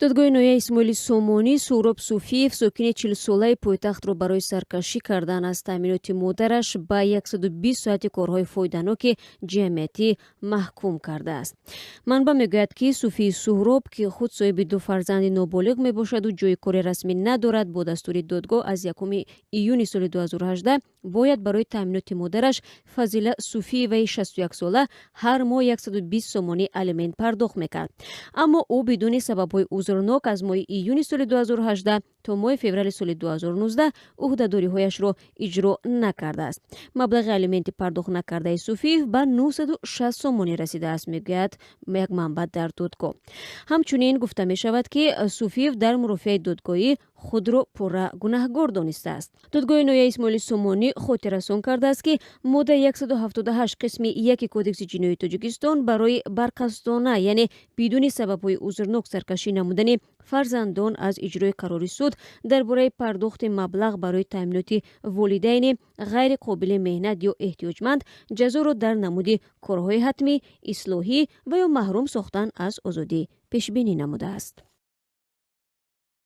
додгоҳи ноҳияи Исмоили Сомонӣ Сӯроб Суфиев сокини 40-солаи пойтахтро барои саркашӣ кардан аз таъминоти модараш ба 120 соати корҳои фоиданоки ҷамъиятӣ маҳкум кардааст. манба мегӯяд, ки Суфии Сӯроб, ки худ соҳиби 2 фарзанди ноболиғ мебошаду ҷойи кори расмӣ надорад, бо дастури додгоҳ аз 1 июни соли 2018 бояд барои таъминоти модараш Фазила Суфиеваи 61сола ҳар моҳ 120 сомонӣ алимент пардохт мекард. аммо ӯ бидуни сабабҳои узрнок аз моҳи июни соли 2018 то моҳи феврали соли 2019 ӯҳдадориҳояшро иҷро накардааст. маблағи алименти пардохт накардаи Суфиев ба 960 сомонӣ расидааст, мегӯяд як манбаъ дар додгоҳ. ҳамчунин гуфта мешавад, ки Суфиев дар мурофиаи додгоҳӣ худро пурра гунаҳгор донистааст. додгоҳи ноҳияи Исмоили Сомонӣ хотиррасон кардааст, ки моддаи 178 қисми 1 кодекси ҷиноии Тоҷикистон барои барқасдона, яъне бидуни сабабҳои узрнок саркашӣ намудани фарзандон аз иҷрои қарори суд дар бораи пардохти маблағ барои таъминоти волидайни ғайриқобили меҳнат ё эҳтиёҷманд ҷазоро дар намуди корҳои ҳатмӣ, ислоҳӣ ва ё маҳрум сохтан аз озодӣ пешбинӣ намудааст.